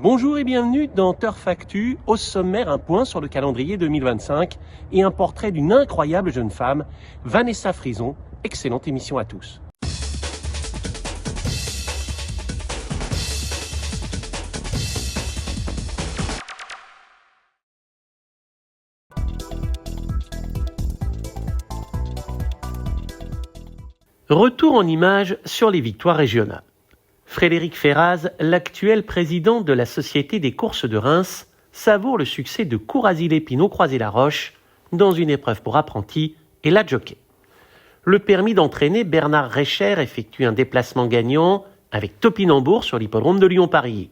Bonjour et bienvenue dans Turf Actu. Au sommaire, un point sur le calendrier 2025 et un portrait d'une incroyable jeune femme, Vanessa Frison. Excellente émission à tous. Retour en images sur les victoires régionales. Frédéric Ferraz, l'actuel président de la Société des courses de Reims, savoure le succès de Courrazille-Pinot-Croisé-la-Roche dans une épreuve pour apprentis et la jockey. Le permis d'entraîner, Bernard Recher effectue un déplacement gagnant avec Topinambour sur l'hippodrome de Lyon-Paris.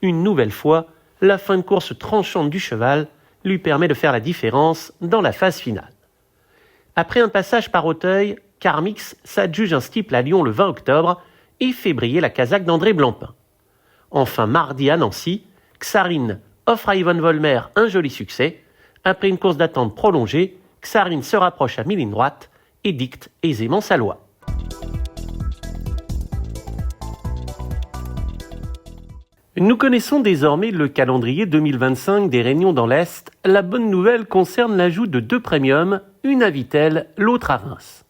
Une nouvelle fois, la fin de course tranchante du cheval lui permet de faire la différence dans la phase finale. Après un passage par Auteuil, Carmix s'adjuge un steeple à Lyon le 20 octobre et fait briller la casaque d'André Blancpain. Enfin, mardi à Nancy, Xarine offre à Yvonne Volmer un joli succès. Après une course d'attente prolongée, Xarine se rapproche à mi-ligne droite et dicte aisément sa loi. Nous connaissons désormais le calendrier 2025 des Réunions dans l'Est. La bonne nouvelle concerne l'ajout de 2 premiums, une à Vittel, l'autre à Reims.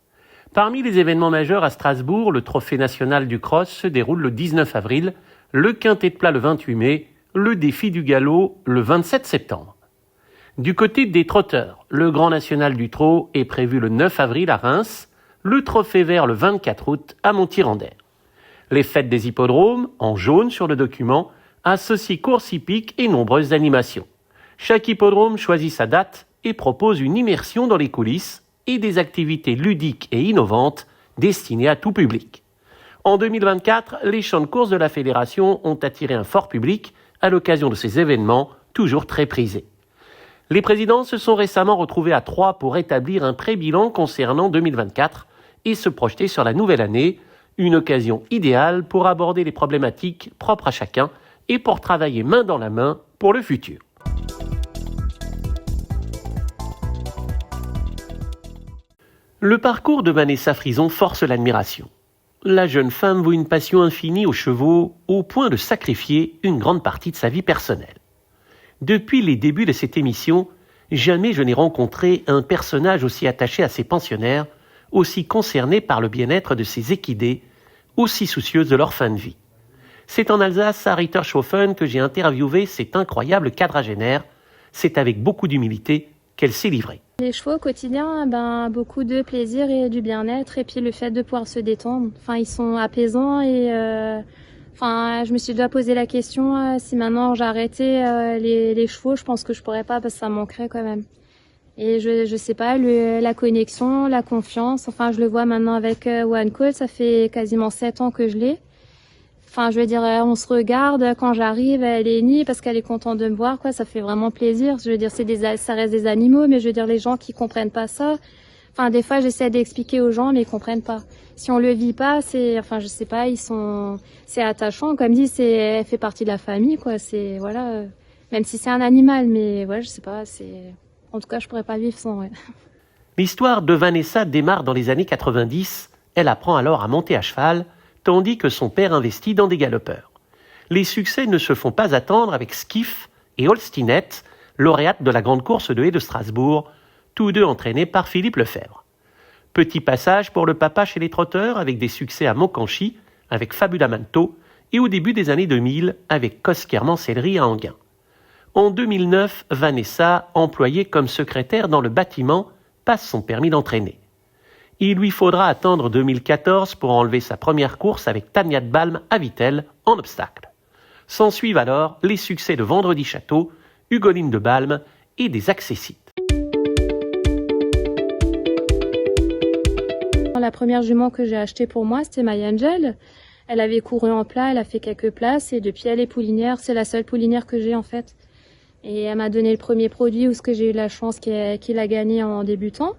Parmi les événements majeurs à Strasbourg, le Trophée national du cross se déroule le 19 avril, le Quintet de plat le 28 mai, le Défi du galop le 27 septembre. Du côté des trotteurs, le Grand National du Trot est prévu le 9 avril à Reims, le Trophée vert le 24 août à Montirandère. Les fêtes des hippodromes, en jaune sur le document, associent courses hippiques et nombreuses animations. Chaque hippodrome choisit sa date et propose une immersion dans les coulisses et des activités ludiques et innovantes destinées à tout public. En 2024, les champs de course de la Fédération ont attiré un fort public à l'occasion de ces événements toujours très prisés. Les présidents se sont récemment retrouvés à Troyes pour établir un pré-bilan concernant 2024 et se projeter sur la nouvelle année, une occasion idéale pour aborder les problématiques propres à chacun et pour travailler main dans la main pour le futur. Le parcours de Vanessa Frison force l'admiration. La jeune femme voue une passion infinie aux chevaux au point de sacrifier une grande partie de sa vie personnelle. Depuis les débuts de cette émission, jamais je n'ai rencontré un personnage aussi attaché à ses pensionnaires, aussi concerné par le bien-être de ses équidés, aussi soucieuse de leur fin de vie. C'est en Alsace, à Rittershofen, que j'ai interviewé cette incroyable quadragénaire. C'est avec beaucoup d'humilité qu'elle s'est livrée. Les chevaux au quotidien, beaucoup de plaisir et du bien-être, et puis le fait de pouvoir se détendre. Ils sont apaisants et je me suis déjà posé la question si maintenant j'arrêtais les chevaux, je pense que je pourrais pas parce que ça manquerait quand même. Et je sais pas, la connexion, la confiance. Je le vois maintenant avec One Call, ça fait quasiment 7 ans que je l'ai. On se regarde quand j'arrive, elle est née parce qu'elle est contente de me voir, ça fait vraiment plaisir. Ça reste des animaux, mais les gens qui comprennent pas ça. Des fois, j'essaie d'expliquer aux gens, mais ils comprennent pas. Si on le vit pas, c'est attachant. Comme dit, elle fait partie de la famille, même si c'est un animal, mais en tout cas, je pourrais pas vivre sans, ouais. L'histoire de Vanessa démarre dans les années 90. Elle apprend alors à monter à cheval, tandis que son père investit dans des galopeurs. Les succès ne se font pas attendre avec Skiff et Holstinette, lauréates de la grande course de haies de Strasbourg, tous deux entraînés par Philippe Lefebvre. Petit passage pour le papa chez les trotteurs avec des succès à Moncanchy, avec Fabula Manto, et au début des années 2000 avec Cosquer Mancellerie à Enghien. En 2009, Vanessa, employée comme secrétaire dans le bâtiment, passe son permis d'entraîner. Il lui faudra attendre 2014 pour enlever sa première course avec Tania de Balme à Vittel en obstacle. S'ensuivent alors les succès de Vendredi Château, Hugoline de Balme et des accessites. La première jument que j'ai achetée pour moi, c'était My Angel. Elle avait couru en plat, elle a fait quelques places et depuis elle est poulinière. C'est la seule poulinière que j'ai en fait. Et elle m'a donné le premier produit où j'ai eu la chance qu'il a gagné en débutant.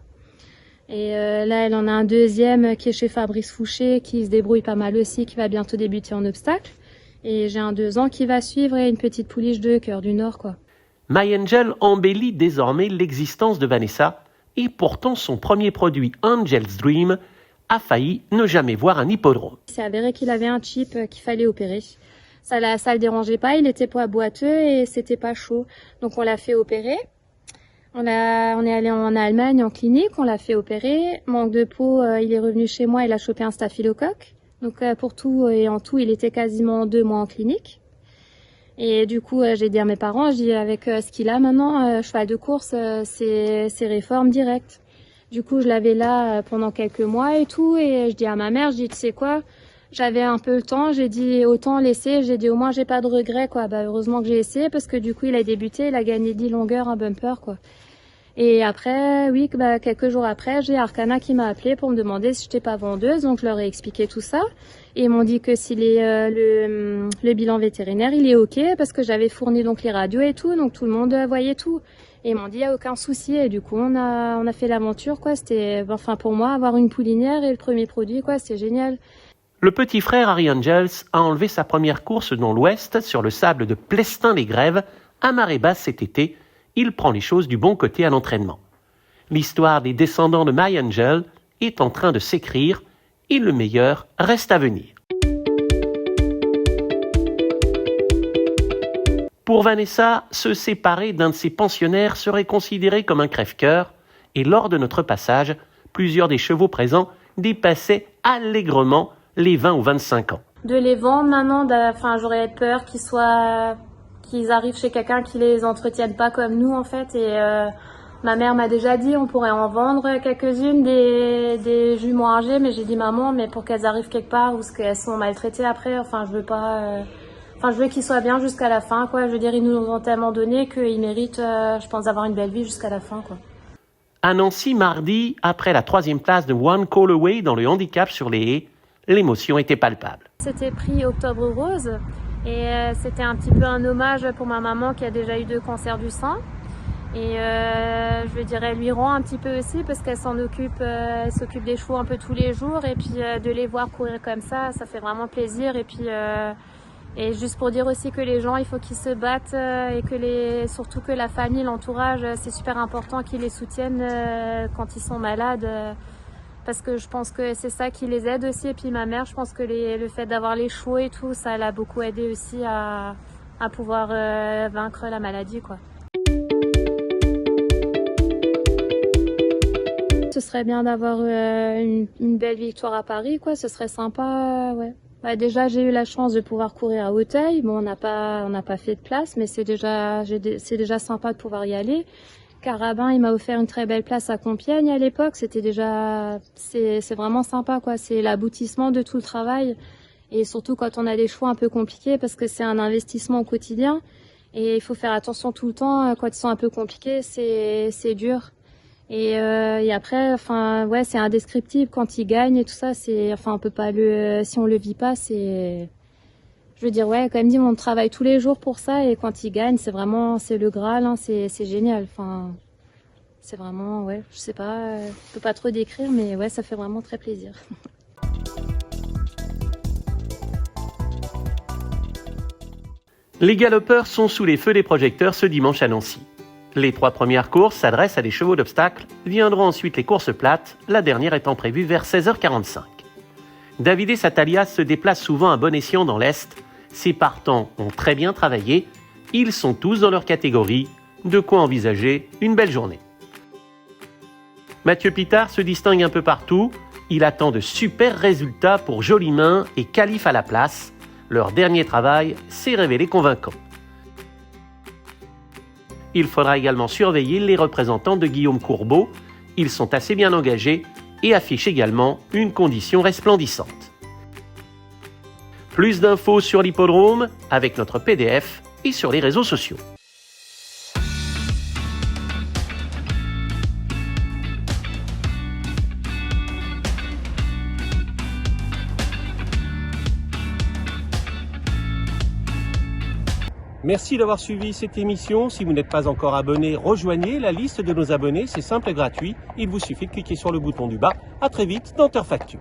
Et là, elle en a un deuxième qui est chez Fabrice Fouché, qui se débrouille pas mal aussi, qui va bientôt débuter en obstacle. Et j'ai un 2 ans qui va suivre et une petite pouliche de Cœur du Nord, My Angel embellit désormais l'existence de Vanessa et pourtant son premier produit, Angel's Dream, a failli ne jamais voir un hippodrome. Il s'est avéré qu'il avait un chip qu'il fallait opérer. ça le dérangeait pas, il était pas boiteux et c'était pas chaud. Donc on l'a fait opérer. On est allé en Allemagne en clinique, on l'a fait opérer. Manque de peau, il est revenu chez moi, il a chopé un staphylocoque. Donc pour tout et en tout, il était quasiment 2 mois en clinique. Et du coup, j'ai dit à mes parents, je dis avec ce qu'il a maintenant, cheval de course, c'est réforme directe. Du coup, je l'avais là pendant quelques mois et tout, et je dis à ma mère, je dis tu sais quoi, j'avais un peu le temps, j'ai dit autant laisser, j'ai dit au moins j'ai pas de regrets quoi. Bah heureusement que j'ai essayé parce que du coup il a débuté, il a gagné 10 longueurs, un bumper quoi. Et après, oui, bah, quelques jours après, j'ai Arcana qui m'a appelé pour me demander si j'étais pas vendeuse, donc je leur ai expliqué tout ça. Et ils m'ont dit que si le bilan vétérinaire, il est ok, parce que j'avais fourni donc les radios et tout, donc tout le monde voyait tout. Et ils m'ont dit, il n'y a aucun souci. Et du coup, on a fait l'aventure, quoi. C'était, enfin, pour moi, avoir une poulinière et le premier produit, quoi, c'était génial. Le petit frère Harry Angels a enlevé sa première course dans l'Ouest sur le sable de Plestin-les-Grèves à marée basse cet été. Il prend les choses du bon côté à l'entraînement. L'histoire des descendants de My Angel est en train de s'écrire et le meilleur reste à venir. Pour Vanessa, se séparer d'un de ses pensionnaires serait considéré comme un crève-cœur et lors de notre passage, plusieurs des chevaux présents dépassaient allègrement les 20 ou 25 ans. De les vendre maintenant, j'aurais peur qu'ils arrivent chez quelqu'un qui les entretienne pas comme nous en fait. Et ma mère m'a déjà dit on pourrait en vendre quelques-unes des juments âgées, mais j'ai dit maman, mais pour qu'elles arrivent quelque part ou qu'elles sont maltraitées après, je veux qu'ils soient bien jusqu'à la fin quoi. Je veux dire, ils nous ont tellement donné qu'ils méritent, je pense, d'avoir une belle vie jusqu'à la fin quoi. À Nancy, mardi, après la 3e place de One Call Away dans le handicap sur les haies, l'émotion était palpable. C'était prix Octobre Rose et c'était un petit peu un hommage pour ma maman qui a déjà eu 2 cancers du sein. Et je dirais lui rend un petit peu aussi parce qu'elle elle s'occupe des chevaux un peu tous les jours et puis de les voir courir comme ça fait vraiment plaisir. Et puis et juste pour dire aussi que les gens, il faut qu'ils se battent et surtout que la famille, l'entourage, c'est super important qu'ils les soutiennent quand ils sont malades. Parce que je pense que c'est ça qui les aide aussi. Et puis ma mère, je pense que le fait d'avoir les chevaux et tout, ça l'a beaucoup aidé aussi à pouvoir vaincre la maladie, quoi. Ce serait bien d'avoir une belle victoire à Paris, quoi. Ce serait sympa, ouais. Bah, déjà, j'ai eu la chance de pouvoir courir à Auteuil. Bon, on n'a pas fait de place, mais c'est déjà sympa de pouvoir y aller. Carabin, il m'a offert une très belle place à Compiègne à l'époque. C'est vraiment sympa, quoi. C'est l'aboutissement de tout le travail. Et surtout quand on a des choix un peu compliqués parce que c'est un investissement au quotidien. Et il faut faire attention tout le temps. Quand ils sont un peu compliqués, c'est dur. Et après, c'est indescriptible quand ils gagnent et tout ça. On peut pas si on le vit pas, je veux dire, ouais, comme dit, on travaille tous les jours pour ça et quand ils gagnent, c'est le Graal, hein, c'est génial. Enfin, c'est vraiment, ouais, je sais pas, je peux pas trop décrire, mais ouais, ça fait vraiment très plaisir. Les galopeurs sont sous les feux des projecteurs ce dimanche à Nancy. Les 3 premières courses s'adressent à des chevaux d'obstacles, viendront ensuite les courses plates, la dernière étant prévue vers 16h45. David et Satalias se déplacent souvent à bon escient dans l'Est. Ces partants ont très bien travaillé, ils sont tous dans leur catégorie, de quoi envisager une belle journée. Mathieu Pitard se distingue un peu partout, il attend de super résultats pour Jolimain et Calife à la place. Leur dernier travail s'est révélé convaincant. Il faudra également surveiller les représentants de Guillaume Courbeau. Ils sont assez bien engagés et affichent également une condition resplendissante. Plus d'infos sur l'hippodrome avec notre PDF et sur les réseaux sociaux. Merci d'avoir suivi cette émission. Si vous n'êtes pas encore abonné, rejoignez la liste de nos abonnés. C'est simple et gratuit. Il vous suffit de cliquer sur le bouton du bas. À très vite dans Turf Actu.